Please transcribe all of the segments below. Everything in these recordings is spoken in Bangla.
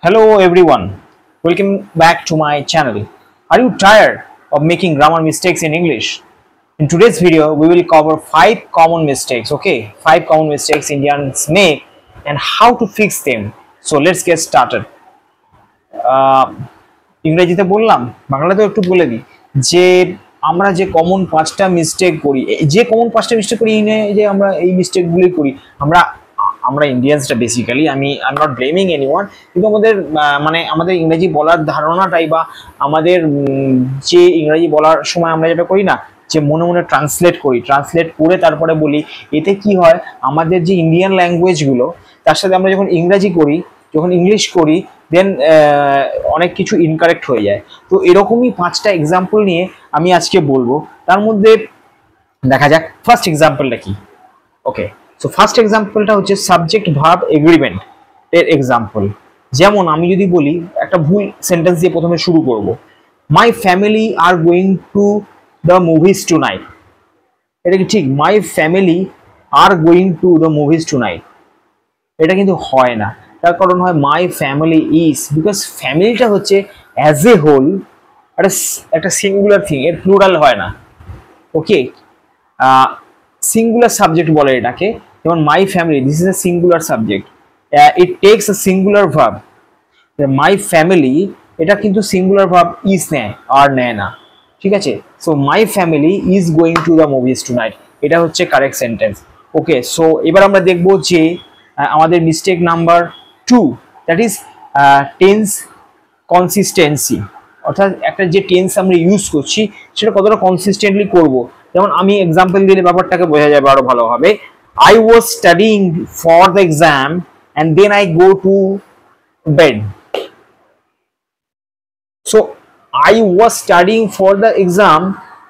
Hello everyone, welcome back to my channel. Are you tired of making grammar mistakes in English? In today's video, we will cover 5 common mistakes, okay? 5 common mistakes Indians make and how to fix them. So let's get started. ইংরেজিতে বললাম, বাংলাতেও একটু বলে দিই যে আমরা যে কমন 5টা মিস্টেক করি, যে কমন 5টা মিস্টেক করি যে আমরা এই মিস্টেকগুলি করি, আমরা ইন্ডিয়ানসটা basically I am not blaming anyone, কিন্তু আমাদের ইংরেজি বলার ধারণাটাই বা আমাদের যে ইংরেজি বলার সময় আমরা যেটা করি না, যে মনে মনে ট্রান্সলেট করে তারপরে বলি, এতে কি হয় আমাদের যে ইন্ডিয়ান ল্যাঙ্গুয়েজগুলো তার সাথে আমরা যখন ইংরাজি করি, যখন ইংলিশ করি, দেন অনেক কিছু ইনকারেক্ট হয়ে যায়। তো এরকমই 5টা এক্সাম্পল নিয়ে আমি আজকে বলবো। তার মধ্যে দেখা যাক ফার্স্ট এক্সাম্পলটা কি। ওকে, সো ফার্স্ট এক্সাম্পলটা হচ্ছে সাবজেক্ট ভার্ব এগ্রিমেন্ট এর এক্সাম্পল। যেমন আমি যদি বলি, একটা ভুল সেন্টেন্স দিয়ে প্রথমে শুরু করব, my family are going to the movies tonight. এটা কি ঠিক? My family are going to the movies tonight, এটা কিন্তু হয় না। তার কারণ হয় মাই ফ্যামিলি ইজ, বিকজ ফ্যামিলিটা হচ্ছে অ্যাজ এ হোল একটা সিঙ্গুলার থিং, এর প্লুরাল হয় না। ওকে, সিঙ্গুলার সাবজেক্ট বলে এটাকে। যেমন my family, this is a singular subject, it tax a singular verb. My family এটা কিন্তু সিঙ্গুলার ভার্ব ইজ নেয়, আর নেয় না, ঠিক আছে? So my family is going to the movies tonight, এটা হচ্ছে কারেক্ট সেন্টেন্স। ওকে, সো এবার আমরা দেখবো যে আমাদের mistake number 2, that is tense consistency. অর্থাৎ একটা যে টেন্স আমরা ইউজ করছি সেটা কতটা কনসিস্টেন্টলি করব। যেমন আমি এক্সাম্পল দিলে ব্যাপারটাকে বোঝা যাবে আরো ভালোভাবে। I was studying for the exam and then I go to bed. So I was studying for the exam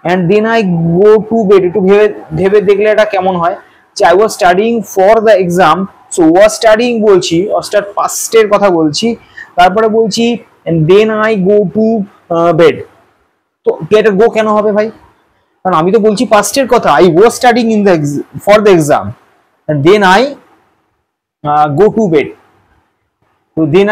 and then I go to bed. একটু ভেবে দেখলে এটা কেমন হয় যে I was studying for the exam, so was studying বলছি, অর্থাৎ পাস্টের কথা বলছি, তারপরে বলছি and then I go to bed. তো এটা গো কেন হবে ভাই? কারণ আমি তো বলছি পাস্টের কথা, I was studying for the exam and then I go to bed. So then